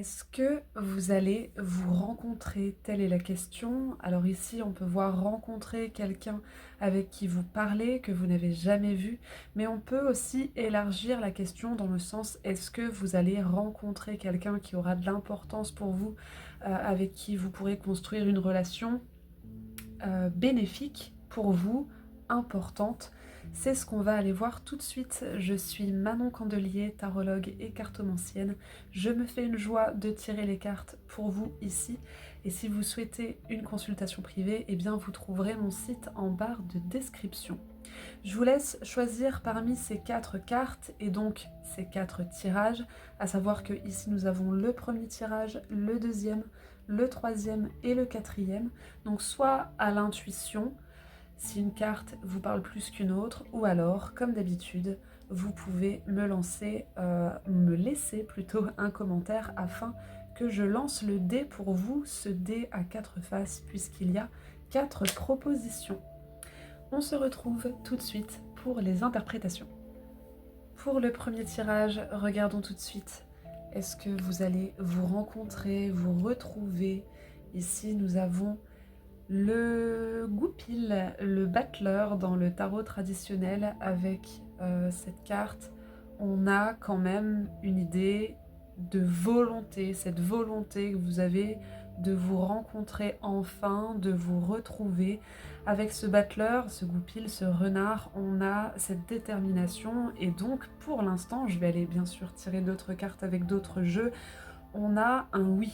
Est-ce que vous allez vous rencontrer? Telle est la question. Alors ici, on peut voir rencontrer quelqu'un avec qui vous parlez, que vous n'avez jamais vu, mais on peut aussi élargir la question dans le sens, est-ce que vous allez rencontrer quelqu'un qui aura de l'importance pour vous, avec qui vous pourrez construire une relation bénéfique pour vous, importante. C'est ce qu'on va aller voir tout de suite. Je suis Manon Candelier, tarologue et cartomancienne. Je me fais une joie de tirer les cartes pour vous ici. Et si vous souhaitez une consultation privée, eh bien vous trouverez mon site en barre de description. Je vous laisse choisir parmi ces 4 cartes et donc ces 4 tirages, à savoir que ici nous avons le premier tirage, le deuxième, le troisième et le quatrième. Donc soit à l'intuition, si une carte vous parle plus qu'une autre, ou alors, comme d'habitude, vous pouvez me laisser plutôt un commentaire afin que je lance le dé pour vous, ce dé à 4 faces, puisqu'il y a 4 propositions. On se retrouve tout de suite pour les interprétations. Pour le premier tirage, regardons tout de suite. Est-ce que vous allez vous rencontrer, vous retrouver? Ici, nous avons le goupil, le battleur dans le tarot traditionnel. Avec cette carte, on a quand même une idée de volonté, cette volonté que vous avez de vous rencontrer enfin, de vous retrouver. Avec ce battleur, ce goupil, ce renard, on a cette détermination et donc pour l'instant, je vais aller bien sûr tirer d'autres cartes avec d'autres jeux, on a un oui.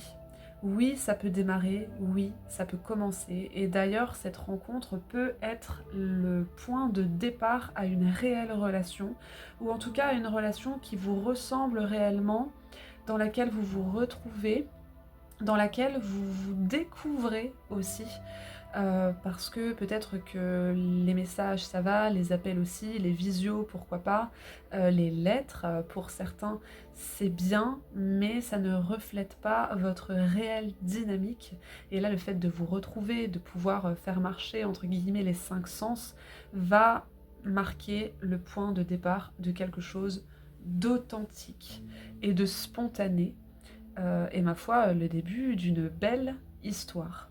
Oui, ça peut démarrer, oui, ça peut commencer. Et d'ailleurs, cette rencontre peut être le point de départ à une réelle relation, ou en tout cas à une relation qui vous ressemble réellement, dans laquelle vous vous retrouvez, dans laquelle vous vous découvrez aussi. Parce que peut-être que les messages ça va, les appels aussi, les visios pourquoi pas, les lettres pour certains c'est bien, mais ça ne reflète pas votre réelle dynamique. Et là le fait de vous retrouver, de pouvoir faire marcher entre guillemets les 5 sens, va marquer le point de départ de quelque chose d'authentique et de spontané. Et ma foi, le début d'une belle histoire.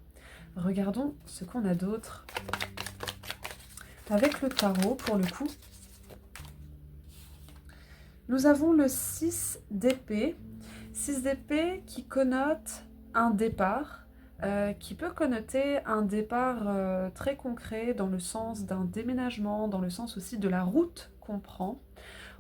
Regardons ce qu'on a d'autre. Avec le tarot, pour le coup, nous avons le 6 d'épée. 6 d'épée qui connote un départ, qui peut connoter un départ très concret dans le sens d'un déménagement, dans le sens aussi de la route qu'on prend.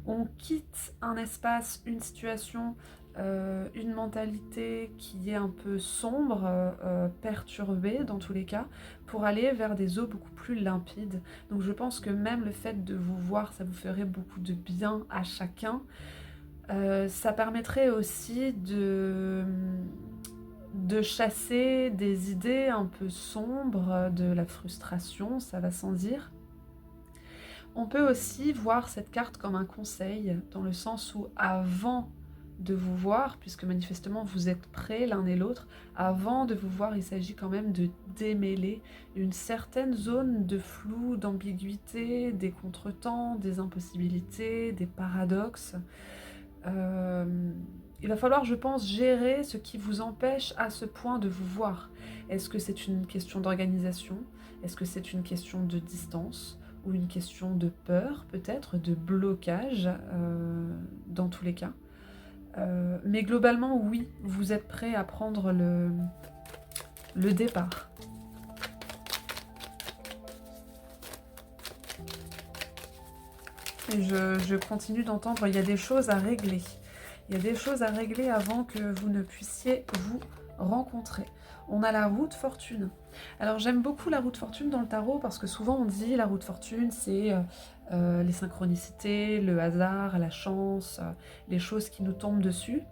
On quitte un espace, une situation, une mentalité qui est un peu sombre, perturbée dans tous les cas, pour aller vers des eaux beaucoup plus limpides. Donc je pense que même le fait de vous voir, ça vous ferait beaucoup de bien à chacun. Ça permettrait aussi de chasser des idées un peu sombres, de la frustration, ça va sans dire. On peut aussi voir cette carte comme un conseil, dans le sens où avant de vous voir, puisque manifestement vous êtes prêts l'un et l'autre, avant de vous voir, il s'agit quand même de démêler une certaine zone de flou, d'ambiguïté, des contretemps, des impossibilités, des paradoxes. Il va falloir, je pense, gérer ce qui vous empêche à ce point de vous voir. Est-ce que c'est une question d'organisation? Est-ce que c'est une question de distance? Ou une question de peur, peut-être, de blocage, dans tous les cas. Mais globalement, oui, vous êtes prêt à prendre le départ. Et je continue d'entendre, il y a des choses à régler. Il y a des choses à régler avant que vous ne puissiez vous rencontrer. On a la roue de fortune. Alors j'aime beaucoup la roue de fortune dans le tarot parce que souvent on dit la roue de fortune c'est les synchronicités, le hasard, la chance, les choses qui nous tombent dessus.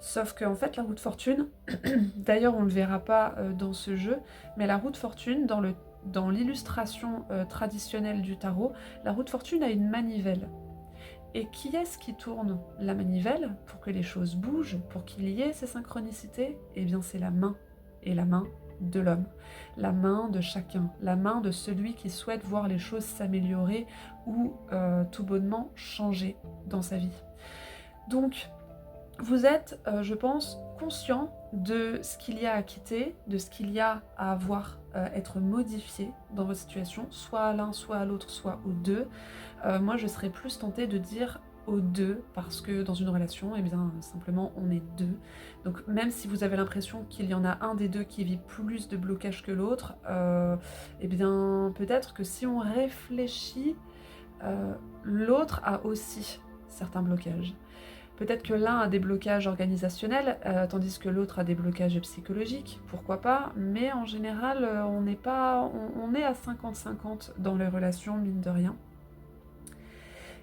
Sauf qu'en fait la roue de fortune, d'ailleurs on ne le verra pas dans ce jeu, mais la roue de fortune dans l'illustration traditionnelle du tarot, la roue de fortune a une manivelle. Et qui est-ce qui tourne la manivelle pour que les choses bougent, pour qu'il y ait ces synchronicités? Eh bien c'est la main, et la main de l'homme, la main de chacun, la main de celui qui souhaite voir les choses s'améliorer ou tout bonnement changer dans sa vie. Donc Vous êtes, je pense, conscient de ce qu'il y a à quitter, de ce qu'il y a à avoir, être modifié dans votre situation, soit à l'un, soit à l'autre, soit aux deux. Moi, je serais plus tentée de dire aux deux, parce que dans une relation, eh bien, simplement, on est deux. Donc, même si vous avez l'impression qu'il y en a un des deux qui vit plus de blocage que l'autre, eh bien, peut-être que si on réfléchit, l'autre a aussi certains blocages. Peut-être que l'un a des blocages organisationnels, tandis que l'autre a des blocages psychologiques, pourquoi pas, mais en général, on n'est pas, on est à 50-50 dans les relations, mine de rien.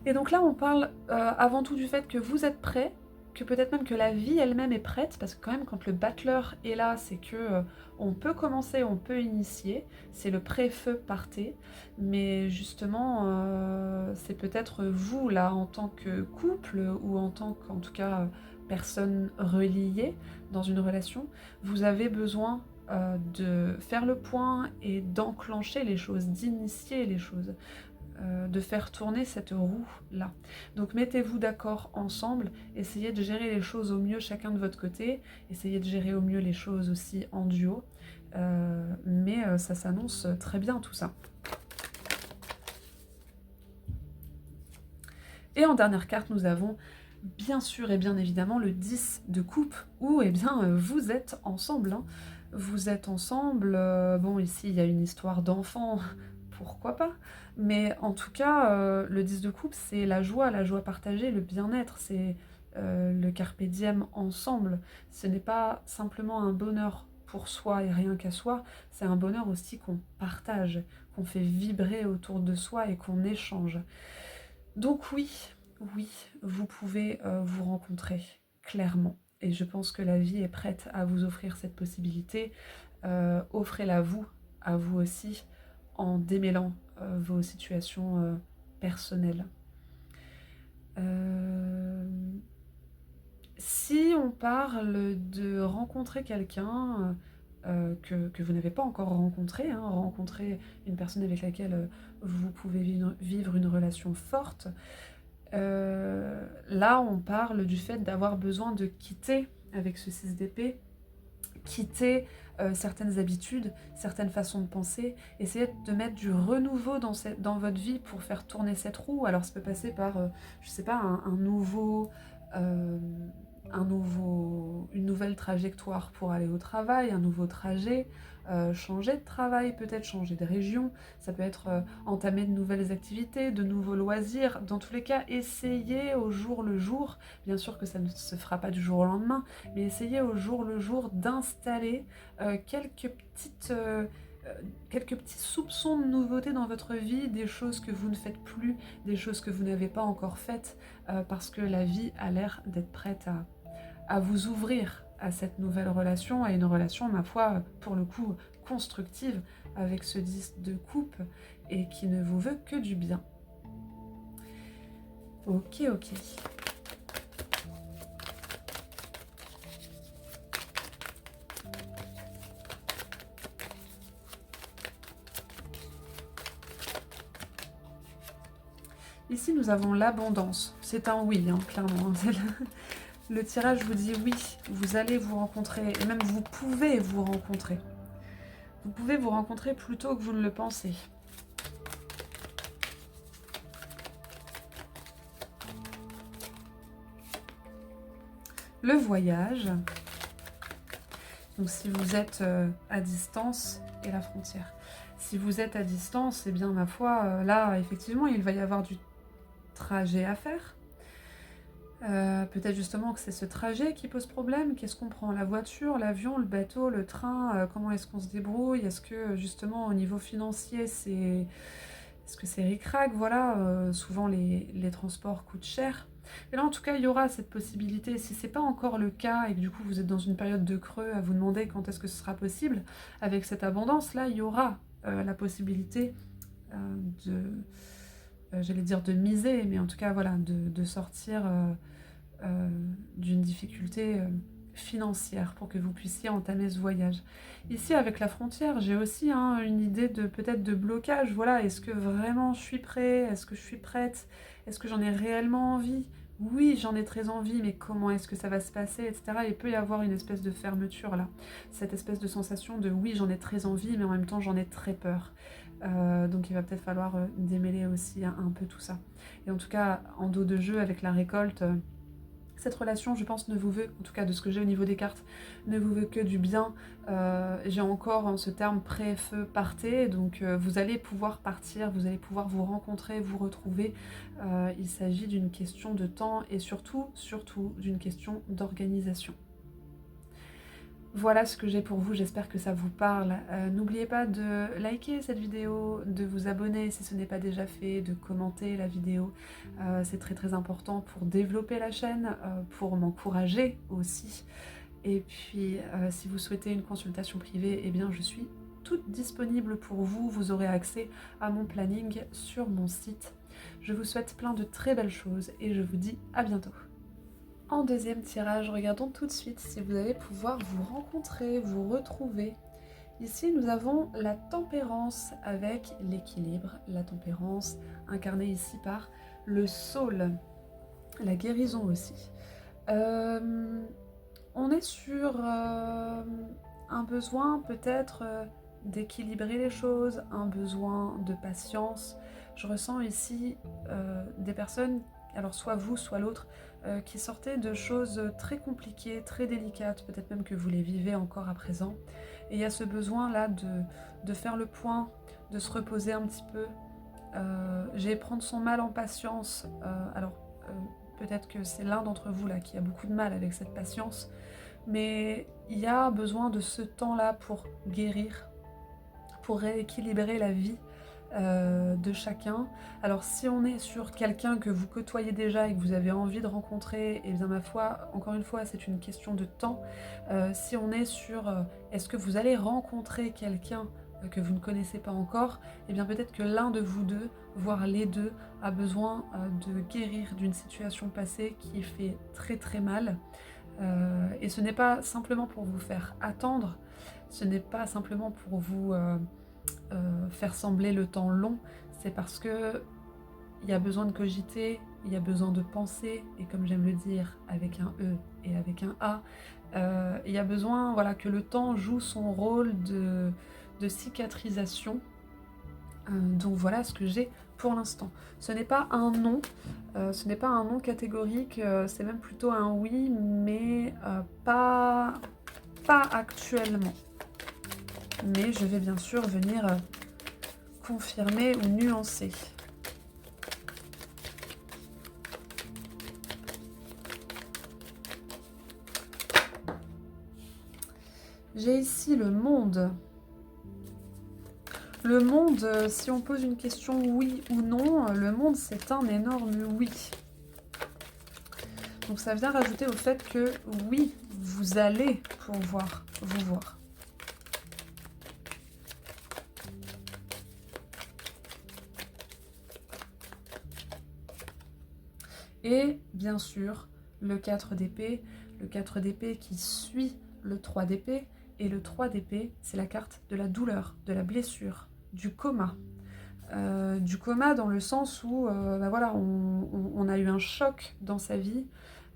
Et donc là, on parle avant tout du fait que vous êtes prêt, que peut-être même que la vie elle-même est prête, parce que quand même, quand le battleur est là, c'est que on peut commencer, on peut initier, c'est le pré-feu partez, mais justement, c'est peut-être vous, là, en tant que couple, ou en tant qu'en tout cas personne reliée dans une relation, vous avez besoin de faire le point et d'enclencher les choses, d'initier les choses. De faire tourner cette roue-là. Donc mettez-vous d'accord ensemble, essayez de gérer les choses au mieux chacun de votre côté, essayez de gérer au mieux les choses aussi en duo, mais ça s'annonce très bien tout ça. Et en dernière carte, nous avons bien sûr et bien évidemment le 10 de coupe, où eh bien, vous êtes ensemble. Hein. Vous êtes ensemble, bon ici il y a une histoire d'enfant, pourquoi pas, mais en tout cas, le 10 de coupe, c'est la joie partagée, le bien-être, c'est le carpe diem ensemble. Ce n'est pas simplement un bonheur pour soi et rien qu'à soi, c'est un bonheur aussi qu'on partage, qu'on fait vibrer autour de soi et qu'on échange. Donc oui, oui, vous pouvez vous rencontrer, clairement. Et je pense que la vie est prête à vous offrir cette possibilité. Offrez-la vous, à vous aussi, en démêlant vos situations personnelles. Si on parle de rencontrer quelqu'un que vous n'avez pas encore rencontré, hein, rencontrer une personne avec laquelle vous pouvez vivre une relation forte, là on parle du fait d'avoir besoin de quitter, avec ce 6 d'épée, quitter certaines habitudes, certaines façons de penser, essayer de mettre du renouveau dans votre vie pour faire tourner cette roue. Alors ça peut passer par, je sais pas, euh, une nouvelle trajectoire pour aller au travail, un nouveau trajet, changer de travail, peut-être changer de région, ça peut être entamer de nouvelles activités, de nouveaux loisirs. Dans tous les cas, essayez au jour le jour, bien sûr que ça ne se fera pas du jour au lendemain, mais essayez au jour le jour d'installer quelques petits soupçons de nouveauté dans votre vie, des choses que vous ne faites plus, des choses que vous n'avez pas encore faites, parce que la vie a l'air d'être prête à vous ouvrir à cette nouvelle relation, à une relation, ma foi, pour le coup, constructive, avec ce 10 de coupe, et qui ne vous veut que du bien. Ok, ok. Ici, nous avons l'abondance. C'est un oui, hein, clairement. Le tirage vous dit oui, vous allez vous rencontrer, et même vous pouvez vous rencontrer. Vous pouvez vous rencontrer plus tôt que vous ne le pensez. Le voyage. Donc si vous êtes à distance, et la frontière. Si vous êtes à distance, eh bien ma foi, là, effectivement, il va y avoir du trajet à faire. Peut-être justement que c'est ce trajet qui pose problème. Qu'est-ce qu'on prend? La voiture, l'avion, le bateau, le train? Comment est-ce qu'on se débrouille? Est-ce que justement au niveau financier, est-ce que c'est ric-rac? Voilà, souvent les transports coûtent cher. Et là, en tout cas, il y aura cette possibilité. Si c'est pas encore le cas et que du coup vous êtes dans une période de creux à vous demander quand est-ce que ce sera possible, avec cette abondance-là, il y aura la possibilité j'allais dire de miser, mais en tout cas, voilà, de sortir d'une difficulté financière pour que vous puissiez entamer ce voyage. Ici, avec la frontière, j'ai aussi une idée de peut-être de blocage. Voilà, est-ce que vraiment je suis prêt? Est-ce que je suis prête? Est-ce que j'en ai réellement envie? oui, j'en ai très envie, mais comment est-ce que ça va se passer, etc. Il peut y avoir une espèce de fermeture là, cette espèce de sensation de oui, j'en ai très envie, mais en même temps j'en ai très peur. Donc il va peut-être falloir démêler aussi un peu tout ça. Et en tout cas, en dos de jeu avec la récolte, cette relation, je pense, ne vous veut, en tout cas de ce que j'ai au niveau des cartes, ne vous veut que du bien. J'ai encore ce terme pré-feu partez, donc vous allez pouvoir partir, vous allez pouvoir vous rencontrer, vous retrouver. Il s'agit d'une question de temps et surtout d'une question d'organisation. Voilà ce que j'ai pour vous, j'espère que ça vous parle. N'oubliez pas de liker cette vidéo, de vous abonner si ce n'est pas déjà fait, de commenter la vidéo. C'est très important pour développer la chaîne, pour m'encourager aussi. Et puis si vous souhaitez une consultation privée, eh bien je suis toute disponible pour vous. Vous aurez accès à mon planning sur mon site. Je vous souhaite plein de très belles choses et je vous dis à bientôt. En deuxième tirage, regardons tout de suite si vous allez pouvoir vous rencontrer, vous retrouver. Ici, nous avons la tempérance avec l'équilibre. La tempérance incarnée ici par le saule, la guérison aussi. On est sur un besoin peut-être d'équilibrer les choses, un besoin de patience. Je ressens ici des personnes, alors soit vous, soit l'autre, qui sortaient de choses très compliquées, très délicates, peut-être même que vous les vivez encore à présent. Et il y a ce besoin-là de faire le point, de se reposer un petit peu. J'ai prendre son mal en patience. Peut-être que c'est l'un d'entre vous là qui a beaucoup de mal avec cette patience, mais il y a besoin de ce temps-là pour guérir, pour rééquilibrer la vie de chacun. Alors si on est sur quelqu'un que vous côtoyez déjà et que vous avez envie de rencontrer, et bien ma foi, encore une fois, c'est une question de temps. Si on est sur est-ce que vous allez rencontrer quelqu'un que vous ne connaissez pas encore, et bien peut-être que l'un de vous deux, voire les deux, a besoin de guérir d'une situation passée qui fait très mal. Et ce n'est pas simplement pour vous faire attendre, ce n'est pas simplement pour vous faire sembler le temps long, c'est parce que il y a besoin de cogiter, il y a besoin de penser, et comme j'aime le dire avec un E et avec un A, il y a besoin que le temps joue son rôle de cicatrisation. Donc voilà ce que j'ai pour l'instant. Ce n'est pas un non, ce n'est pas un non catégorique, c'est même plutôt un oui, mais pas actuellement. Mais je vais bien sûr venir confirmer ou nuancer. J'ai ici le monde. Le monde, si on pose une question oui ou non, le monde c'est un énorme oui. Donc ça vient rajouter au fait que oui, vous allez pouvoir vous voir. Et bien sûr, le 4 d'épée qui suit le 3 d'épée. Et le 3 d'épée, c'est la carte de la douleur, de la blessure, du coma. Du coma dans le sens où on a eu un choc dans sa vie,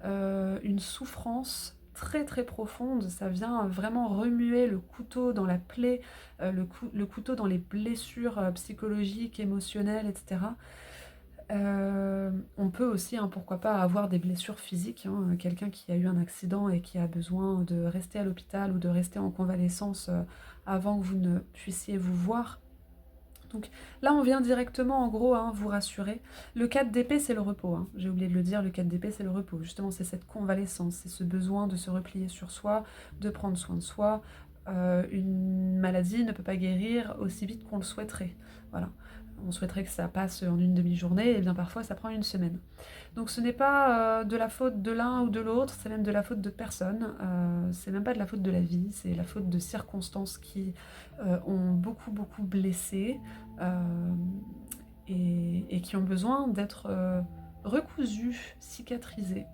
une souffrance très profonde. Ça vient vraiment remuer le couteau dans la plaie, le couteau dans les blessures psychologiques, émotionnelles, etc. On peut aussi, pourquoi pas, avoir des blessures physiques. Quelqu'un qui a eu un accident et qui a besoin de rester à l'hôpital ou de rester en convalescence avant que vous ne puissiez vous voir. Donc là, on vient directement, en gros, vous rassurer. Le 4 d'épée, c'est le repos. J'ai oublié de le dire, le 4 d'épée, c'est le repos. Justement, c'est cette convalescence, c'est ce besoin de se replier sur soi, de prendre soin de soi. Une maladie ne peut pas guérir aussi vite qu'on le souhaiterait. Voilà. On souhaiterait que ça passe en une demi-journée, et bien parfois ça prend une semaine. Donc ce n'est pas de la faute de l'un ou de l'autre, c'est même de la faute de personne. C'est même pas de la faute de la vie, c'est la faute de circonstances qui ont beaucoup blessé et qui ont besoin d'être recousues, cicatrisées.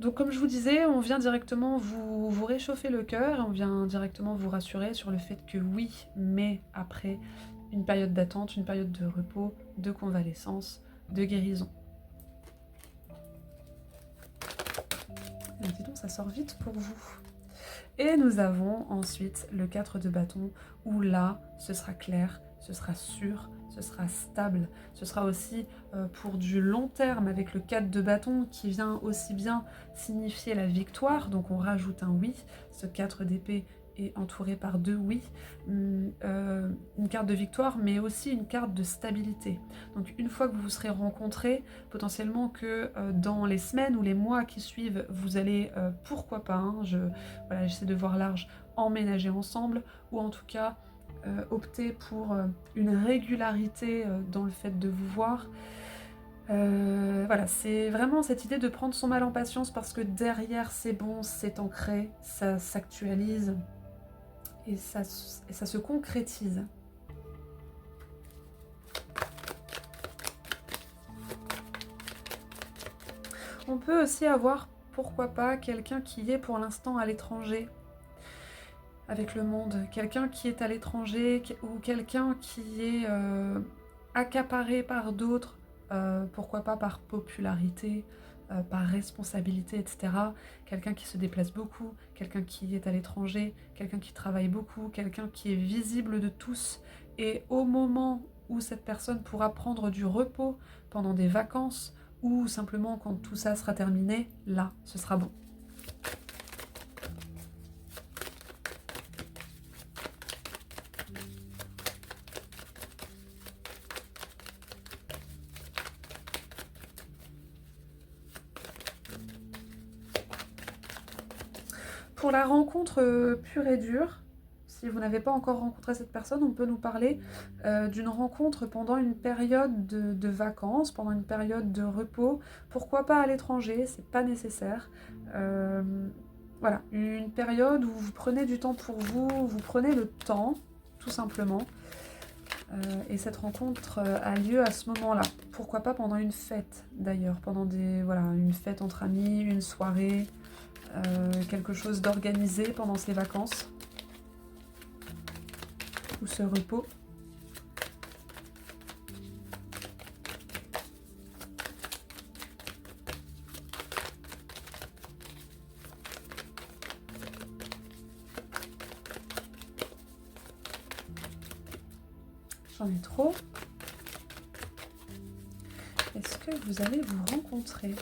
Donc comme je vous disais, on vient directement vous réchauffer le cœur, et on vient directement vous rassurer sur le fait que oui, mais après une période d'attente, une période de repos, de convalescence, de guérison. ça sort vite pour vous. Et nous avons ensuite le 4 de bâton, où là, ce sera clair, ce sera sûr, ce sera stable. Ce sera aussi pour du long terme avec le 4 de bâton qui vient aussi bien signifier la victoire. Donc on rajoute un oui, ce 4 d'épée est entouré par 2 oui, une carte de victoire, mais aussi une carte de stabilité. Donc une fois que vous vous serez rencontrés, potentiellement que dans les semaines ou les mois qui suivent, vous allez, pourquoi pas, hein, voilà, j'essaie de voir large, emménager ensemble, ou en tout cas opter pour une régularité dans le fait de vous voir. Voilà, c'est vraiment cette idée de prendre son mal en patience parce que derrière c'est bon, c'est ancré, ça s'actualise et ça se concrétise. On peut aussi avoir, pourquoi pas, quelqu'un qui est pour l'instant à l'étranger avec le monde, quelqu'un qui est à l'étranger ou quelqu'un qui est accaparé par d'autres, pourquoi pas par popularité, par responsabilité, etc. Quelqu'un qui se déplace beaucoup, quelqu'un qui est à l'étranger, quelqu'un qui travaille beaucoup, quelqu'un qui est visible de tous. Et au moment où cette personne pourra prendre du repos pendant des vacances ou simplement quand tout ça sera terminé, là, ce sera bon. Pour la rencontre pure et dure, si vous n'avez pas encore rencontré cette personne, on peut nous parler d'une rencontre pendant une période de vacances, pendant une période de repos. Pourquoi pas à l'étranger, c'est pas nécessaire. Voilà, une période où vous prenez du temps pour vous, vous prenez le temps, tout simplement. Et cette rencontre a lieu à ce moment-là. Pourquoi pas pendant une fête, d'ailleurs, pendant une fête entre amis, une soirée. Quelque chose d'organisé pendant ces vacances ou ce repos. J'en ai trop. Est-ce que vous allez vous rencontrer ?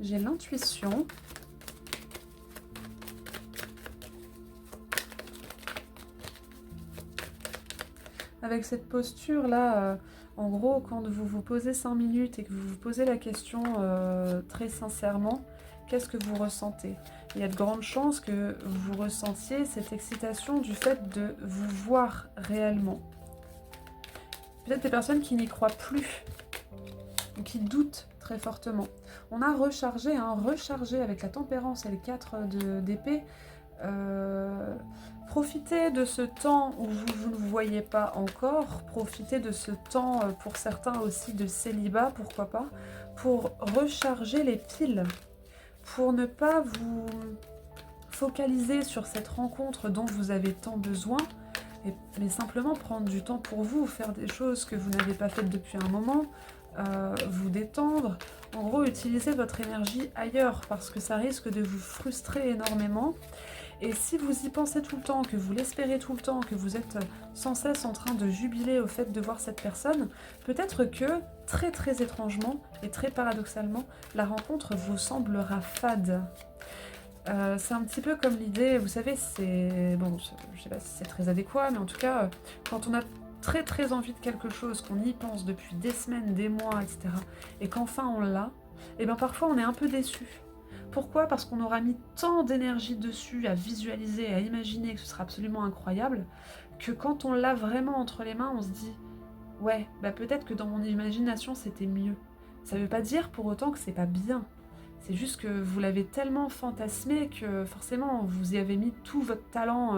J'ai l'intuition. Avec cette posture-là, en gros, quand vous vous posez 5 minutes et que vous vous posez la question très sincèrement, qu'est-ce que vous ressentez ? Il y a de grandes chances que vous ressentiez cette excitation du fait de vous voir réellement. Peut-être des personnes qui n'y croient plus, ou qui doutent très fortement. On a rechargé avec la tempérance et les 4 d'épée. Profitez de ce temps où vous ne vous voyez pas encore, profitez de ce temps pour certains aussi de célibat, pourquoi pas, pour recharger les piles, pour ne pas vous focaliser sur cette rencontre dont vous avez tant besoin, mais simplement prendre du temps pour vous, faire des choses que vous n'avez pas faites depuis un moment, vous détendre, en gros utiliser votre énergie ailleurs parce que ça risque de vous frustrer énormément. Et si vous y pensez tout le temps, que vous l'espérez tout le temps, que vous êtes sans cesse en train de jubiler au fait de voir cette personne, peut-être que, très très étrangement et très paradoxalement, la rencontre vous semblera fade. C'est un petit peu comme l'idée, vous savez, c'est... Bon, je sais pas si c'est très adéquat, mais en tout cas, quand on a très très envie de quelque chose, qu'on y pense depuis des semaines, des mois, etc., et qu'enfin on l'a, et bien parfois on est un peu déçu. Pourquoi ? Parce qu'on aura mis tant d'énergie dessus, à visualiser, à imaginer que ce sera absolument incroyable, que quand on l'a vraiment entre les mains, on se dit « Ouais, bah peut-être que dans mon imagination c'était mieux ». Ça veut pas dire pour autant que c'est pas bien. C'est juste que vous l'avez tellement fantasmé que forcément vous y avez mis tout votre talent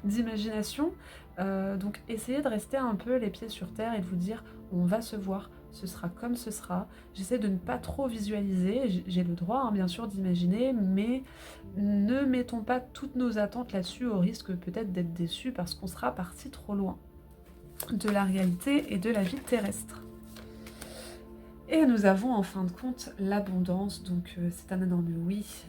d'imagination. Donc essayez de rester un peu les pieds sur terre et de vous dire on va se voir, ce sera comme ce sera. J'essaie de ne pas trop visualiser, j'ai le droit bien sûr d'imaginer, mais ne mettons pas toutes nos attentes là-dessus au risque peut-être d'être déçus parce qu'on sera parti trop loin de la réalité et de la vie terrestre. Et nous avons en fin de compte l'abondance, donc c'est un énorme oui.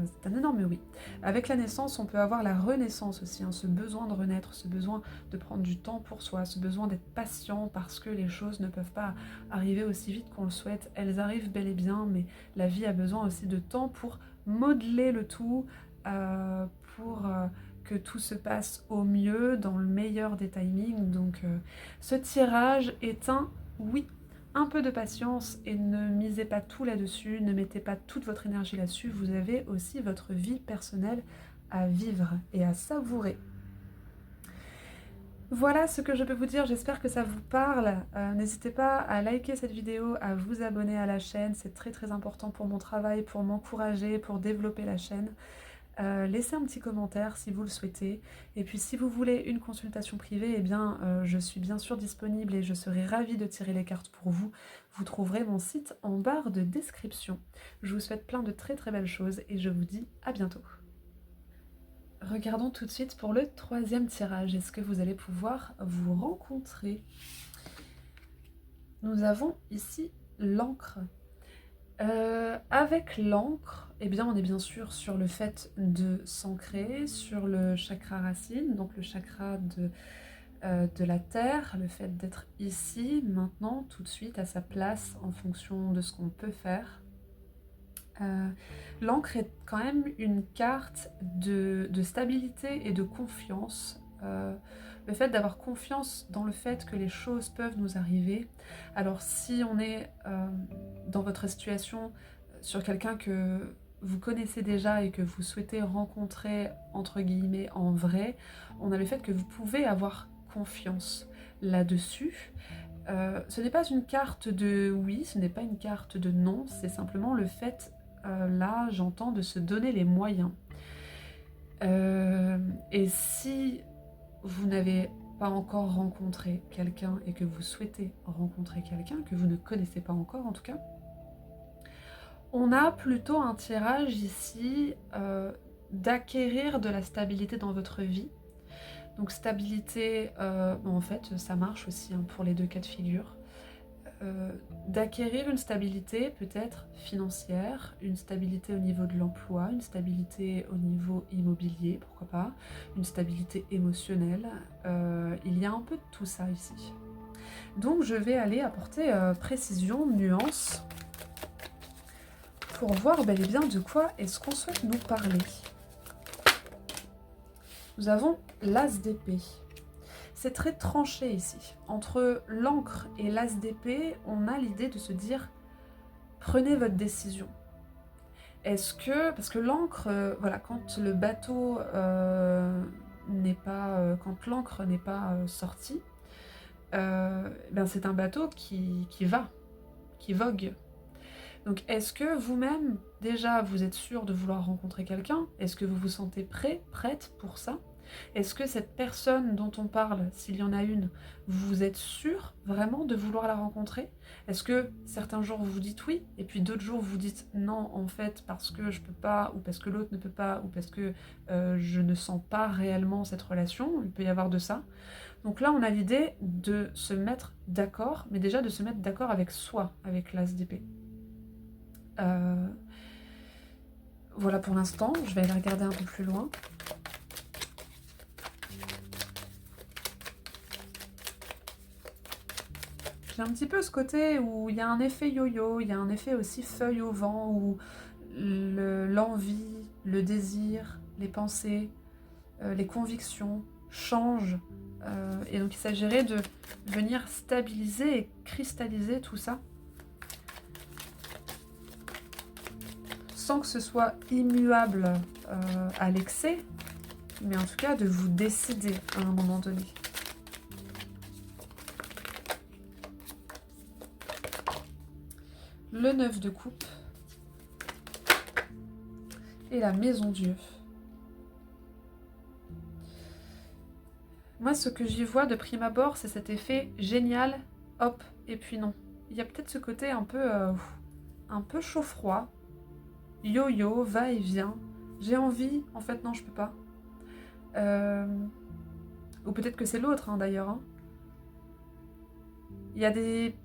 C'est un énorme oui. Avec la naissance, on peut avoir la renaissance aussi, hein, ce besoin de renaître, ce besoin de prendre du temps pour soi, ce besoin d'être patient parce que les choses ne peuvent pas arriver aussi vite qu'on le souhaite. Elles arrivent bel et bien, mais la vie a besoin aussi de temps pour modeler le tout, pour que tout se passe au mieux, dans le meilleur des timings. Donc ce tirage est un oui. Un peu de patience et ne misez pas tout là-dessus, ne mettez pas toute votre énergie là-dessus, vous avez aussi votre vie personnelle à vivre et à savourer. Voilà ce que je peux vous dire, j'espère que ça vous parle. N'hésitez pas à liker cette vidéo, à vous abonner à la chaîne, c'est très très important pour mon travail, pour m'encourager, pour développer la chaîne. Laissez un petit commentaire si vous le souhaitez. Et puis si vous voulez une consultation privée, eh bien, je suis bien sûr disponible et je serai ravie de tirer les cartes pour vous. Vous trouverez mon site en barre de description. Je vous souhaite plein de très très belles choses et je vous dis à bientôt. Regardons tout de suite pour le troisième tirage. Est-ce que vous allez pouvoir vous rencontrer? Nous avons ici l'encre. Avec l'encre, eh bien, on est bien sûr sur le fait de s'ancrer, sur le chakra racine, donc le chakra de la terre, le fait d'être ici, maintenant, tout de suite, à sa place, en fonction de ce qu'on peut faire. L'encre est quand même une carte de stabilité et de confiance. Le fait d'avoir confiance dans le fait que les choses peuvent nous arriver. Alors si on est dans votre situation sur quelqu'un que vous connaissez déjà et que vous souhaitez rencontrer entre guillemets en vrai, on a le fait que vous pouvez avoir confiance là-dessus. Ce n'est pas une carte de oui, ce n'est pas une carte de non, c'est simplement le fait, là j'entends, de se donner les moyens. Et si vous n'avez pas encore rencontré quelqu'un et que vous souhaitez rencontrer quelqu'un, que vous ne connaissez pas encore en tout cas, on a plutôt un tirage ici d'acquérir de la stabilité dans votre vie. Donc stabilité, en fait ça marche aussi hein, pour les deux cas de figure. D'acquérir une stabilité peut-être financière, une stabilité au niveau de l'emploi, une stabilité au niveau immobilier, pourquoi pas, une stabilité émotionnelle. Il y a un peu de tout ça ici. Donc je vais aller apporter précision, nuance, pour voir bel et bien de quoi est-ce qu'on souhaite nous parler. Nous avons l'as d'épée. C'est très tranché ici. Entre l'encre et l'as d'épée, on a l'idée de se dire prenez votre décision. Est-ce que, parce que l'encre, voilà, quand le bateau n'est pas, quand l'encre n'est pas sortie, ben c'est un bateau qui va, qui vogue. Donc est-ce que vous-même, déjà, vous êtes sûr de vouloir rencontrer quelqu'un? Est-ce que vous vous sentez prêt, prête pour ça? Est-ce que cette personne dont on parle, s'il y en a une, vous êtes sûr vraiment de vouloir la rencontrer? Est-ce que certains jours vous vous dites oui, et puis d'autres jours vous vous dites non en fait parce que je peux pas, ou parce que l'autre ne peut pas, ou parce que je ne sens pas réellement cette relation? Il peut y avoir de ça. Donc là on a l'idée de se mettre d'accord, mais déjà de se mettre d'accord avec soi, avec l'as d'épée. Voilà pour l'instant, je vais aller regarder un peu plus loin. J'ai un petit peu ce côté où il y a un effet yo-yo, il y a un effet aussi feuille au vent, où l'envie, le désir, les pensées, les convictions changent. Et donc il s'agirait de venir stabiliser et cristalliser tout ça, sans que ce soit immuable à l'excès, mais en tout cas de vous décider à un moment donné. Le 9 de coupe et la maison Dieu. Moi, ce que j'y vois de prime abord, c'est cet effet génial, hop, et puis non. Il y a peut-être ce côté un peu chaud-froid, yo-yo, va-et-vient. J'ai envie, en fait non, je peux pas. Ou peut-être que c'est l'autre, hein, d'ailleurs. Hein. Il y a des...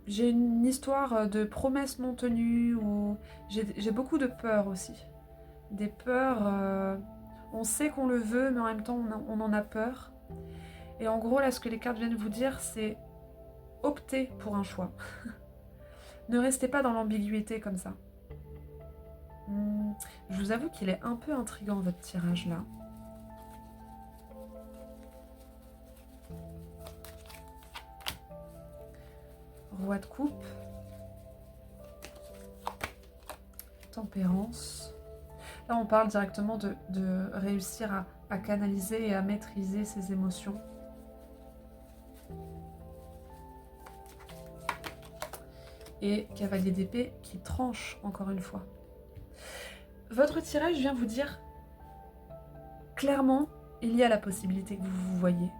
j'ai une histoire de promesses non tenues, ou j'ai beaucoup de peurs aussi. Des peurs, on sait qu'on le veut, mais en même temps on en a peur. Et en gros, là, ce que les cartes viennent vous dire, c'est optez pour un choix. Ne restez pas dans l'ambiguïté comme ça. Je vous avoue qu'il est un peu intriguant, votre tirage là. Roi de coupe. Tempérance. Là, on parle directement de réussir à canaliser et à maîtriser ses émotions. Et cavalier d'épée qui tranche, encore une fois. Votre tirage vient vous dire, clairement, il y a la possibilité que vous vous voyez.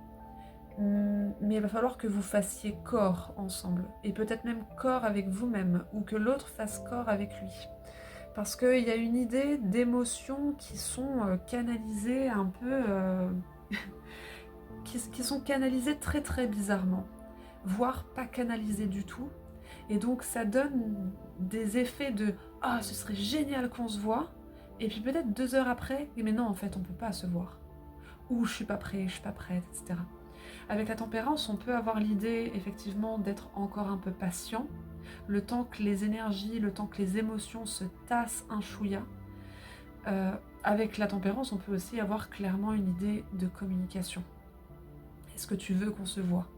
Mais il va falloir que vous fassiez corps ensemble. Et peut-être même corps avec vous-même, ou que l'autre fasse corps avec lui. Parce qu'il y a une idée d'émotions qui sont canalisées un peu... qui sont canalisées très très bizarrement. Voire pas canalisées du tout. Et donc ça donne des effets de « Ah, ce serait génial qu'on se voit !» Et puis peut-être 2 heures après, mais non, en fait, on peut pas se voir. Ou je suis pas prêt, je suis pas prête, etc. Avec la tempérance, on peut avoir l'idée, effectivement, d'être encore un peu patient, le temps que les énergies, le temps que les émotions se tassent un chouïa. Avec la tempérance, on peut aussi avoir clairement une idée de communication. Est-ce que tu veux qu'on se voit?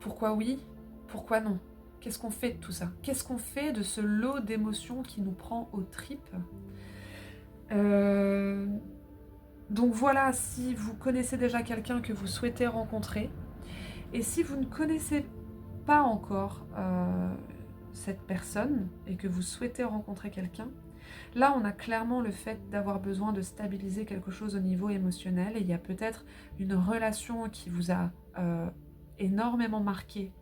Pourquoi oui? Pourquoi non? Qu'est-ce qu'on fait de tout ça? Qu'est-ce qu'on fait de ce lot d'émotions qui nous prend aux tripes? Donc voilà, si vous connaissez déjà quelqu'un que vous souhaitez rencontrer, et si vous ne connaissez pas encore cette personne et que vous souhaitez rencontrer quelqu'un, là on a clairement le fait d'avoir besoin de stabiliser quelque chose au niveau émotionnel, et il y a peut-être une relation qui vous a énormément marqué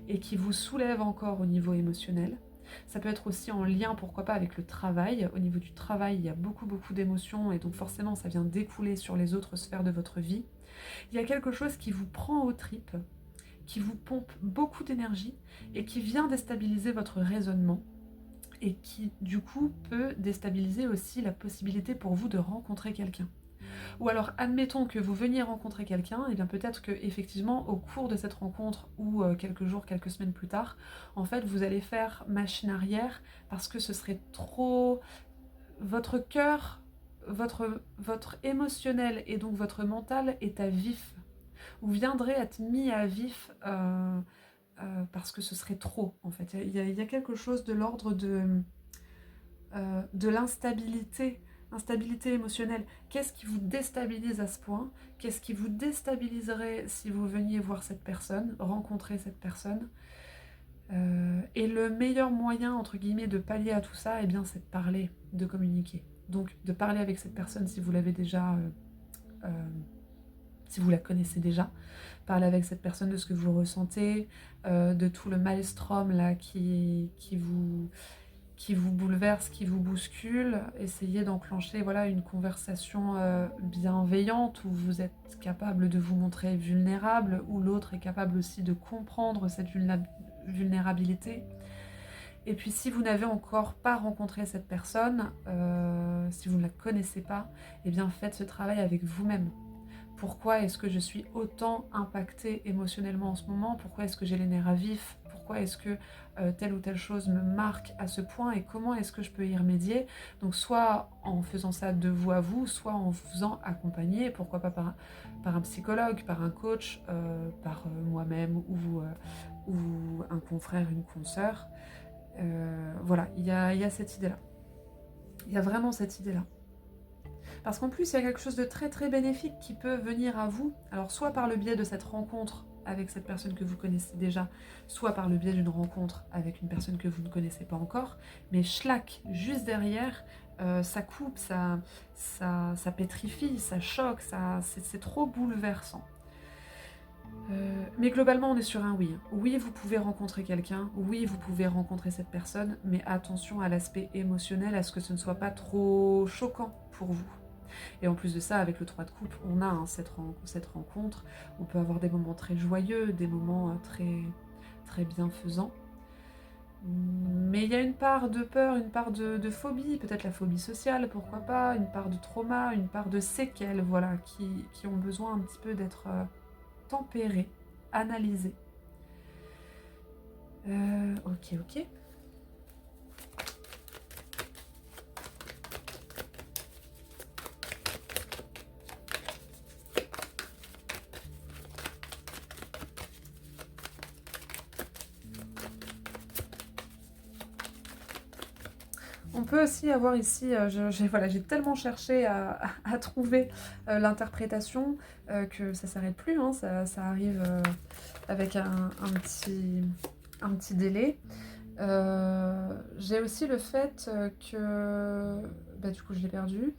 et qui vous soulève encore au niveau émotionnel. Ça peut être aussi en lien, pourquoi pas, avec le travail. Au niveau du travail, il y a beaucoup d'émotions, et donc forcément ça vient découler sur les autres sphères de votre vie. Il y a quelque chose qui vous prend aux tripes, qui vous pompe beaucoup d'énergie et qui vient déstabiliser votre raisonnement, et qui du coup peut déstabiliser aussi la possibilité pour vous de rencontrer quelqu'un. Ou alors, admettons que vous veniez rencontrer quelqu'un, et bien peut-être que effectivement, au cours de cette rencontre, ou quelques jours, quelques semaines plus tard, en fait, vous allez faire machine arrière, parce que ce serait trop... Votre cœur, votre émotionnel et donc votre mental est à vif, ou viendrait être mis à vif, parce que ce serait trop, en fait. Il y a quelque chose de l'ordre de l'instabilité, instabilité émotionnelle. Qu'est-ce qui vous déstabilise à ce point? Qu'est-ce qui vous déstabiliserait si vous veniez voir cette personne, rencontrer cette personne? Et le meilleur moyen, entre guillemets, de pallier à tout ça, eh bien, c'est de parler, de communiquer. Donc, de parler avec cette personne si vous l'avez déjà... si vous la connaissez déjà, parler avec cette personne de ce que vous ressentez, de tout le maelstrom là qui vous bouleverse, qui vous bouscule. Essayez d'enclencher voilà, une conversation bienveillante, où vous êtes capable de vous montrer vulnérable, où l'autre est capable aussi de comprendre cette vulnérabilité. Et puis si vous n'avez encore pas rencontré cette personne, si vous ne la connaissez pas, eh bien faites ce travail avec vous-même. Pourquoi est-ce que je suis autant impactée émotionnellement en ce moment? Pourquoi est-ce que j'ai les nerfs à vif? Pourquoi est-ce que telle ou telle chose me marque à ce point, et comment est-ce que je peux y remédier? Donc soit en faisant ça de vous à vous, soit en vous faisant accompagner, pourquoi pas par un psychologue, par un coach, par moi-même, ou un confrère, une consoeur. Voilà, il y a cette idée-là. Il y a vraiment cette idée-là. Parce qu'en plus, il y a quelque chose de très très bénéfique qui peut venir à vous, alors soit par le biais de cette rencontre avec cette personne que vous connaissez déjà, soit par le biais d'une rencontre avec une personne que vous ne connaissez pas encore, mais schlac, juste derrière, ça coupe, ça pétrifie, ça choque, c'est trop bouleversant. Mais globalement, on est sur un oui. Oui, vous pouvez rencontrer quelqu'un, oui, vous pouvez rencontrer cette personne, mais attention à l'aspect émotionnel, à ce que ce ne soit pas trop choquant pour vous. Et en plus de ça, avec le 3 de coupe, on a cette rencontre. On peut avoir des moments très joyeux, des moments très bienfaisant. Mais il y a une part de peur, une part de phobie, peut-être la phobie sociale, pourquoi pas, une part de trauma, une part de séquelles, voilà, qui ont besoin un petit peu d'être tempérées, analysées. Ok. On peut aussi avoir ici, j'ai tellement cherché à trouver l'interprétation que ça s'arrête plus, hein, ça arrive avec un petit délai. J'ai aussi le fait que... Bah, du coup, je l'ai perdu.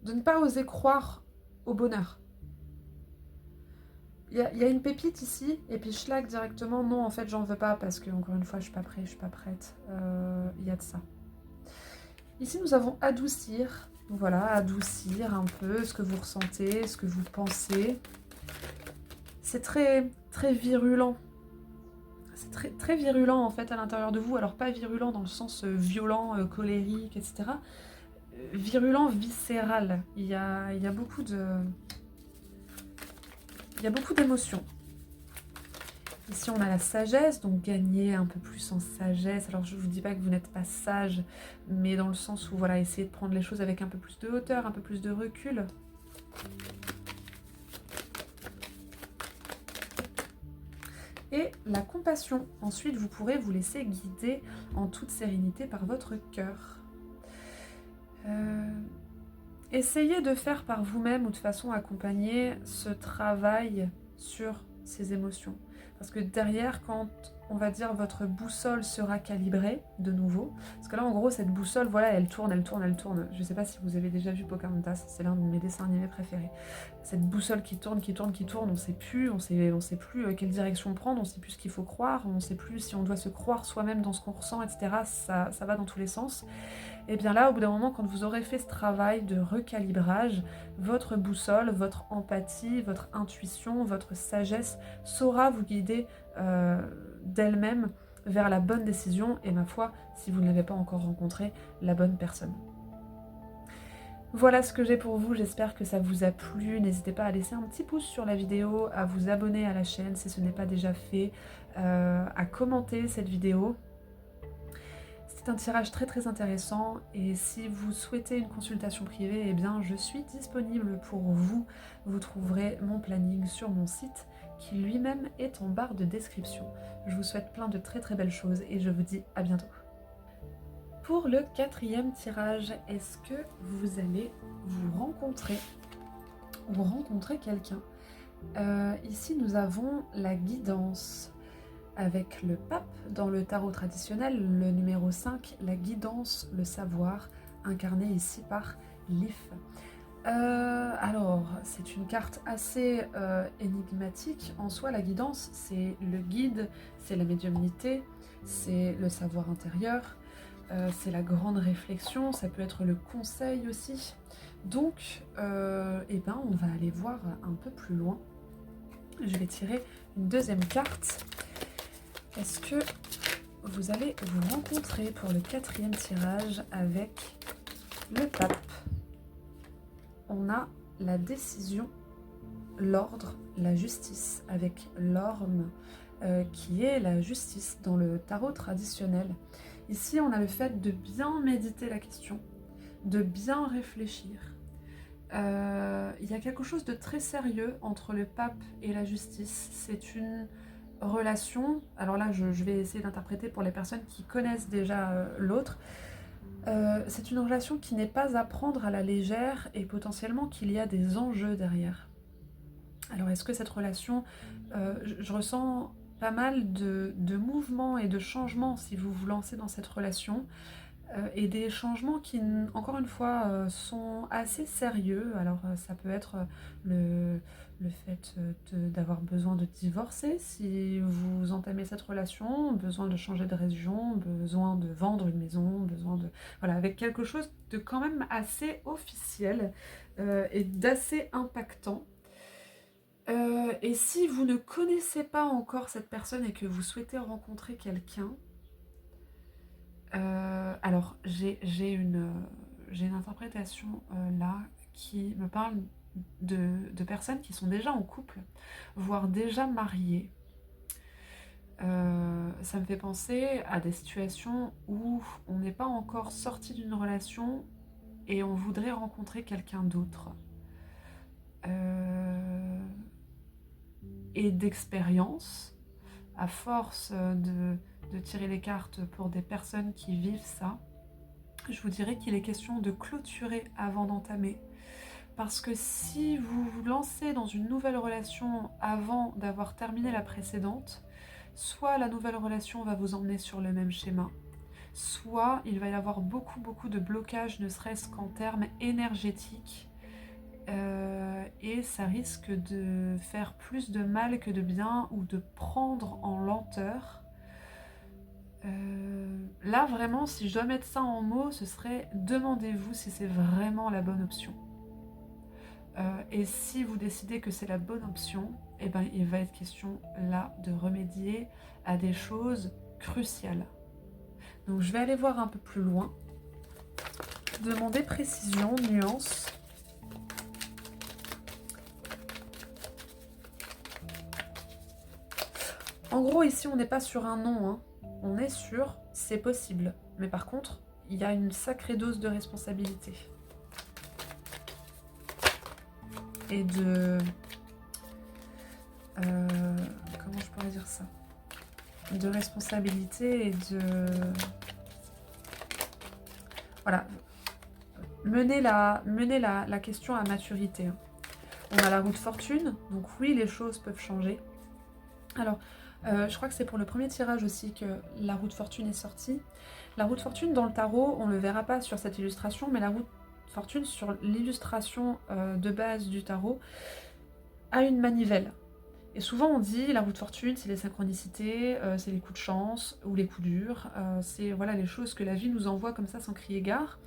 De ne pas oser croire au bonheur. Il y a une pépite ici, et puis schlag directement, non, en fait, j'en veux pas, parce que, encore une fois, je suis pas prête, je suis pas prête. Il y a de ça. Ici, nous avons adoucir. Voilà, adoucir un peu ce que vous ressentez, ce que vous pensez. C'est très, très virulent. C'est très, très virulent, en fait, à l'intérieur de vous. Alors, pas virulent dans le sens violent, colérique, etc. Virulent, viscéral. Il y a beaucoup de... Il y a beaucoup d'émotions. Ici, on a la sagesse, donc gagner un peu plus en sagesse. Alors, je ne vous dis pas que vous n'êtes pas sage, mais dans le sens où, voilà, essayez de prendre les choses avec un peu plus de hauteur, un peu plus de recul. Et la compassion. Ensuite, vous pourrez vous laisser guider en toute sérénité par votre cœur. Essayez de faire par vous-même ou de façon accompagnée ce travail sur ces émotions. Parce que derrière, quand on va dire votre boussole sera calibrée de nouveau, parce que là en gros cette boussole, voilà, elle tourne. Je ne sais pas si vous avez déjà vu Pocahontas, c'est l'un de mes dessins animés préférés. Cette boussole qui tourne, on ne sait plus, on sait plus quelle direction prendre, on ne sait plus ce qu'il faut croire, on ne sait plus si on doit se croire soi-même dans ce qu'on ressent, etc. Ça va dans tous les sens. Et bien là, au bout d'un moment, quand vous aurez fait ce travail de recalibrage, votre boussole, votre empathie, votre intuition, votre sagesse saura vous guider d'elle-même vers la bonne décision et, ma foi, si vous ne l'avez pas encore rencontré, la bonne personne. Voilà ce que j'ai pour vous, j'espère que ça vous a plu. N'hésitez pas à laisser un petit pouce sur la vidéo, à vous abonner à la chaîne si ce n'est pas déjà fait, à commenter cette vidéo. C'est un tirage très très intéressant et si vous souhaitez une consultation privée, eh bien je suis disponible pour vous. Vous trouverez mon planning sur mon site qui lui-même est en barre de description. Je vous souhaite plein de très très belles choses et je vous dis à bientôt. Pour le 4e tirage, est-ce que vous allez vous rencontrer ou rencontrer quelqu'un? Ici nous avons la guidance. Avec le pape, dans le tarot traditionnel, le numéro 5, la guidance, le savoir, incarné ici par l'If. Alors, c'est une carte assez énigmatique. En soi, la guidance, c'est le guide, c'est la médiumnité, c'est le savoir intérieur, c'est la grande réflexion, ça peut être le conseil aussi. Donc, eh ben, on va aller voir un peu plus loin. Je vais tirer une deuxième carte. Est-ce que vous allez vous rencontrer pour le 4e tirage avec le pape? On a la décision, l'ordre, la justice, avec l'orme qui est la justice dans le tarot traditionnel. Ici, on a le fait de bien méditer la question, de bien réfléchir. Il y a quelque chose de très sérieux entre le pape et la justice. C'est une relation, alors là je vais essayer d'interpréter pour les personnes qui connaissent déjà l'autre, c'est une relation qui n'est pas à prendre à la légère et potentiellement qu'il y a des enjeux derrière. Alors est-ce que cette relation, je ressens pas mal de mouvements et de changements si vous vous lancez dans cette relation, et des changements qui, encore une fois, sont assez sérieux. Alors ça peut être le fait d'avoir besoin de divorcer si vous entamez cette relation, besoin de changer de région, besoin de vendre une maison, besoin de... Voilà, avec quelque chose de quand même assez officiel et d'assez impactant. Et si vous ne connaissez pas encore cette personne et que vous souhaitez rencontrer quelqu'un, alors j'ai une interprétation là qui me parle de personnes qui sont déjà en couple, voire déjà mariées. Ça me fait penser à des situations où on n'est pas encore sorti d'une relation et on voudrait rencontrer quelqu'un d'autre. Et d'expérience, à force de tirer les cartes pour des personnes qui vivent ça, je vous dirais qu'il est question de clôturer avant d'entamer. Parce que si vous vous lancez dans une nouvelle relation avant d'avoir terminé la précédente, soit la nouvelle relation va vous emmener sur le même schéma, soit il va y avoir beaucoup de blocages, ne serait-ce qu'en termes énergétiques, et ça risque de faire plus de mal que de bien ou de prendre en lenteur. Là vraiment, si je dois mettre ça en mots, ce serait demandez-vous si c'est vraiment la bonne option. Et si vous décidez que c'est la bonne option, eh ben, il va être question là de remédier à des choses cruciales. Donc je vais aller voir un peu plus loin, demander précision, nuance. En gros, ici, on n'est pas sur un non, hein. On est sur c'est possible. Mais par contre, il y a une sacrée dose de responsabilité. Et de... comment je pourrais dire ça? De responsabilité et de... Voilà. Mener la question à maturité. On a la roue de fortune, donc oui, les choses peuvent changer. Alors, je crois que c'est pour le premier tirage aussi que la roue de fortune est sortie. La roue de fortune dans le tarot, on ne le verra pas sur cette illustration, mais la roue de fortune sur l'illustration de base du tarot a une manivelle. Et souvent on dit la roue de fortune, c'est les synchronicités, c'est les coups de chance ou les coups durs, c'est voilà, les choses que la vie nous envoie comme ça sans crier gare.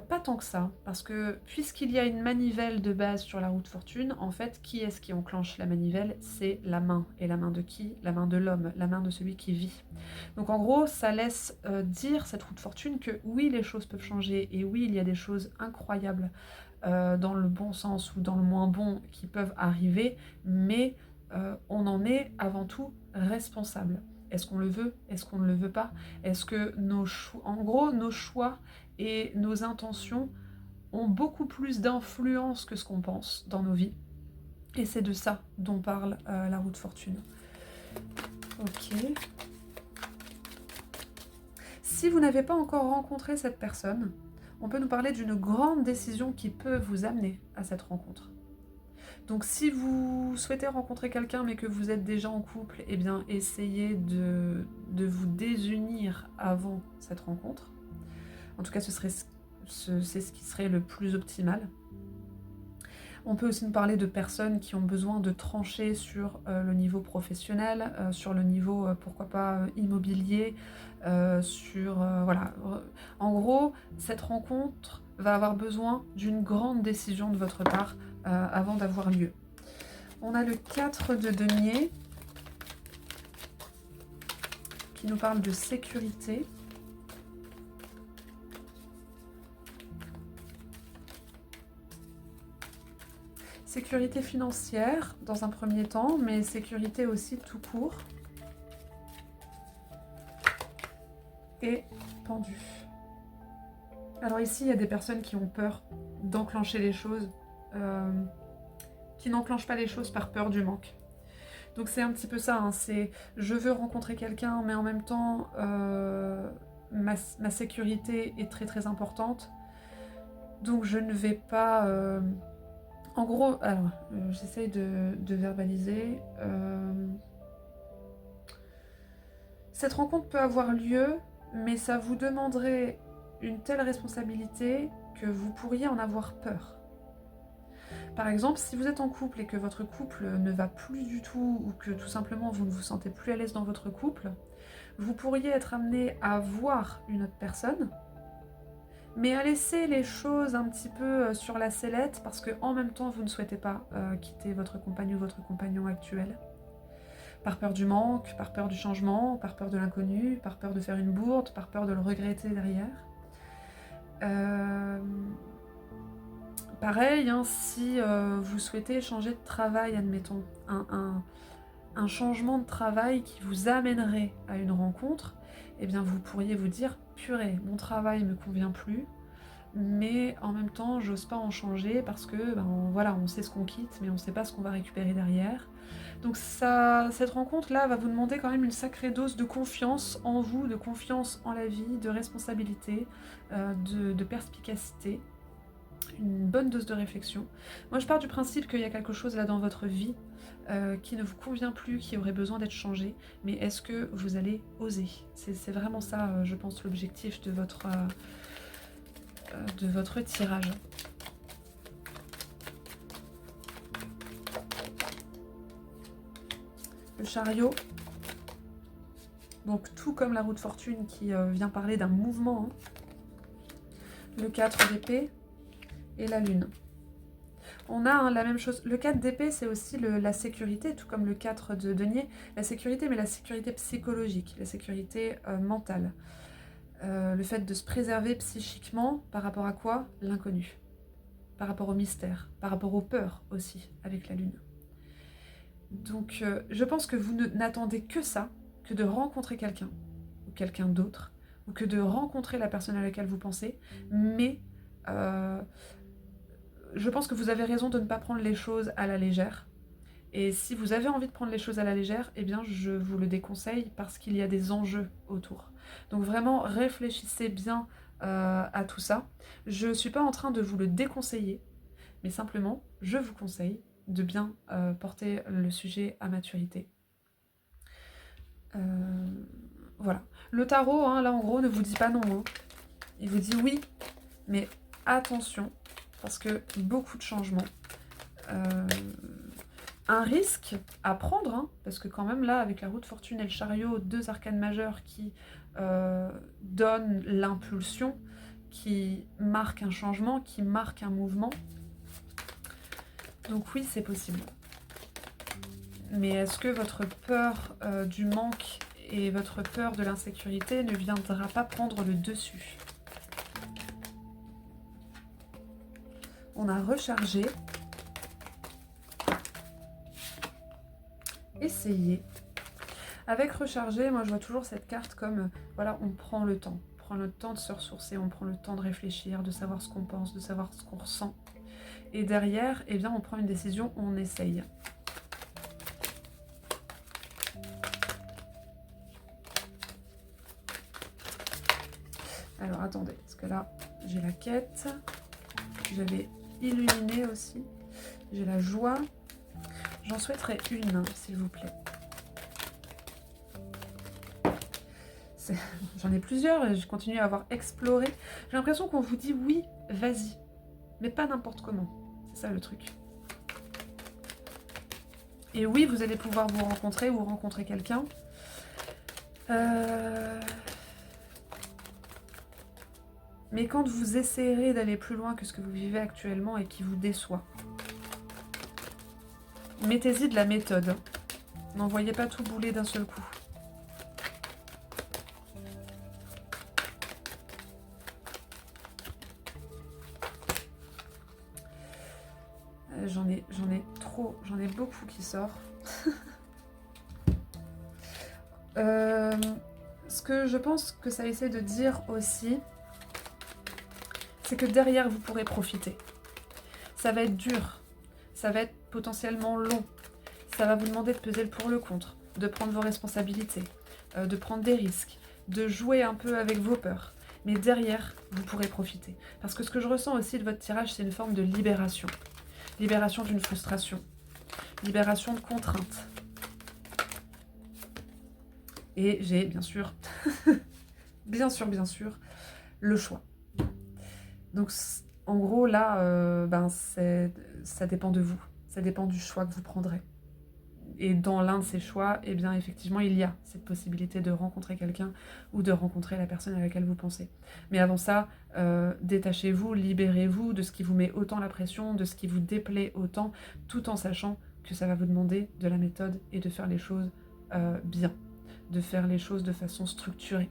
Pas tant que ça, parce que puisqu'il y a une manivelle de base sur la roue de fortune, en fait, qui est-ce qui enclenche la manivelle? C'est la main. Et la main de qui? La main de l'homme, la main de celui qui vit. Donc en gros, ça laisse dire, cette roue de fortune, que oui, les choses peuvent changer, et oui, il y a des choses incroyables dans le bon sens ou dans le moins bon qui peuvent arriver, mais on en est avant tout responsable. Est-ce qu'on le veut? Est-ce qu'on ne le veut pas? Est-ce que nos choix, en gros, nos choix et nos intentions ont beaucoup plus d'influence que ce qu'on pense dans nos vies. Et c'est de ça dont parle la roue de fortune. Ok. Si vous n'avez pas encore rencontré cette personne, on peut nous parler d'une grande décision qui peut vous amener à cette rencontre. Donc si vous souhaitez rencontrer quelqu'un mais que vous êtes déjà en couple, eh bien essayez de vous désunir avant cette rencontre. En tout cas, c'est ce qui serait le plus optimal. On peut aussi nous parler de personnes qui ont besoin de trancher sur le niveau professionnel, sur le niveau, pourquoi pas, immobilier, voilà. En gros, cette rencontre va avoir besoin d'une grande décision de votre part avant d'avoir lieu. On a le 4 de denier qui nous parle de sécurité. Sécurité financière dans un premier temps, mais sécurité aussi tout court. Et pendu. Alors ici, il y a des personnes qui ont peur d'enclencher les choses, qui n'enclenchent pas les choses par peur du manque. Donc c'est un petit peu ça, hein, c'est je veux rencontrer quelqu'un, mais en même temps, ma sécurité est très très importante. Donc je ne vais pas... En gros, alors, j'essaye de verbaliser. Cette rencontre peut avoir lieu, mais ça vous demanderait une telle responsabilité que vous pourriez en avoir peur. Par exemple, si vous êtes en couple et que votre couple ne va plus du tout, ou que tout simplement vous ne vous sentez plus à l'aise dans votre couple, vous pourriez être amené à voir une autre personne, mais à laisser les choses un petit peu sur la sellette, parce que en même temps, vous ne souhaitez pas quitter votre compagne ou votre compagnon actuel. Par peur du manque, par peur du changement, par peur de l'inconnu, par peur de faire une bourde, par peur de le regretter derrière. Pareil, hein, si vous souhaitez changer de travail, admettons, un changement de travail qui vous amènerait à une rencontre, eh bien vous pourriez vous dire, purée, mon travail ne me convient plus, mais en même temps, j'ose pas en changer parce que, voilà, on sait ce qu'on quitte, mais on sait pas ce qu'on va récupérer derrière. Donc cette rencontre-là va vous demander quand même une sacrée dose de confiance en vous, de confiance en la vie, de responsabilité, de perspicacité, une bonne dose de réflexion. Moi, je pars du principe qu'il y a quelque chose là dans votre vie qui ne vous convient plus, qui aurait besoin d'être changé, mais est-ce que vous allez oser? C'est vraiment ça, je pense, l'objectif de votre tirage. Le chariot, donc tout comme la roue de fortune qui vient parler d'un mouvement, hein. Le 4 d'épée et la lune. On a la même chose. Le 4 d'épée, c'est aussi la sécurité, tout comme le 4 de denier. La sécurité, mais la sécurité psychologique, la sécurité mentale. Le fait de se préserver psychiquement par rapport à quoi? L'inconnu. Par rapport au mystère, par rapport aux peurs aussi, avec la lune. Donc, je pense que vous n'attendez que ça, que de rencontrer quelqu'un, ou quelqu'un d'autre, ou que de rencontrer la personne à laquelle vous pensez, mais je pense que vous avez raison de ne pas prendre les choses à la légère. Et si vous avez envie de prendre les choses à la légère, eh bien je vous le déconseille parce qu'il y a des enjeux autour. Donc vraiment réfléchissez bien à tout ça. Je ne suis pas en train de vous le déconseiller, mais simplement je vous conseille de bien porter le sujet à maturité. Voilà. Le tarot, hein, là en gros, ne vous dit pas non. Hein. Il vous dit oui, mais attention, parce que beaucoup de changements. Un risque à prendre, hein, parce que quand même là, avec la roue de fortune et le chariot, deux arcanes majeures qui donnent l'impulsion, qui marquent un changement, qui marquent un mouvement. Donc oui, c'est possible. Mais est-ce que votre peur du manque et votre peur de l'insécurité ne viendra pas prendre le dessus? On a rechargé. Essayez. Avec recharger, moi je vois toujours cette carte comme, voilà, on prend le temps. On prend le temps de se ressourcer, on prend le temps de réfléchir, de savoir ce qu'on pense, de savoir ce qu'on ressent. Et derrière, eh bien, on prend une décision, on essaye. Alors attendez, parce que là, j'ai la quête, j'avais illuminé aussi, j'ai la joie. J'en souhaiterais une, s'il vous plaît. J'en ai plusieurs et je continue à avoir exploré. J'ai l'impression qu'on vous dit oui, vas-y, mais pas n'importe comment. C'est ça le truc. Et oui, vous allez pouvoir vous rencontrer ou rencontrer quelqu'un. Mais quand vous essayerez d'aller plus loin que ce que vous vivez actuellement et qui vous déçoit, mettez-y de la méthode. N'envoyez pas tout bouler d'un seul coup. J'en ai trop, j'en ai beaucoup qui sortent. Ce que je pense que ça essaie de dire aussi, c'est que derrière vous pourrez profiter. Ça va être dur, ça va être potentiellement long, ça va vous demander de peser le pour le contre, de prendre vos responsabilités, de prendre des risques, de jouer un peu avec vos peurs. Mais derrière, vous pourrez profiter. Parce que ce que je ressens aussi de votre tirage, c'est une forme de libération. Libération d'une frustration, libération de contraintes. Et j'ai bien sûr, bien sûr, le choix. Donc en gros là, ça dépend de vous, ça dépend du choix que vous prendrez. Et dans l'un de ces choix, eh bien effectivement, il y a cette possibilité de rencontrer quelqu'un ou de rencontrer la personne à laquelle vous pensez. Mais avant ça, détachez-vous, libérez-vous de ce qui vous met autant la pression, de ce qui vous déplaît autant, tout en sachant que ça va vous demander de la méthode et de faire les choses bien, de faire les choses de façon structurée.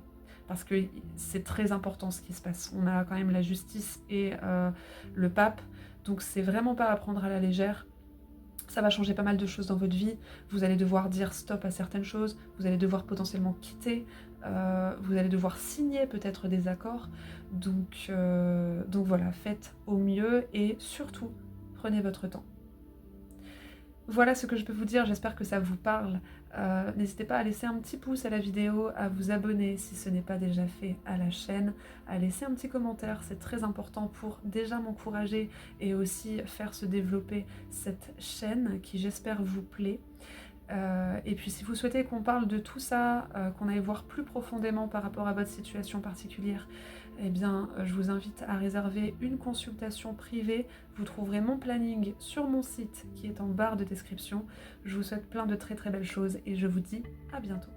Parce que c'est très important ce qui se passe. On a quand même la justice et le pape, donc c'est vraiment pas à prendre à la légère. Ça va changer pas mal de choses dans votre vie. Vous allez devoir dire stop à certaines choses, vous allez devoir potentiellement quitter, vous allez devoir signer peut-être des accords. Donc voilà, faites au mieux et surtout, prenez votre temps. Voilà ce que je peux vous dire, j'espère que ça vous parle. N'hésitez pas à laisser un petit pouce à la vidéo, à vous abonner si ce n'est pas déjà fait à la chaîne, à laisser un petit commentaire, c'est très important pour déjà m'encourager et aussi faire se développer cette chaîne qui j'espère vous plaît. Et puis si vous souhaitez qu'on parle de tout ça, qu'on aille voir plus profondément par rapport à votre situation particulière, eh bien je vous invite à réserver une consultation privée. Vous trouverez mon planning sur mon site qui est en barre de description. Je vous souhaite plein de très très belles choses et je vous dis à bientôt.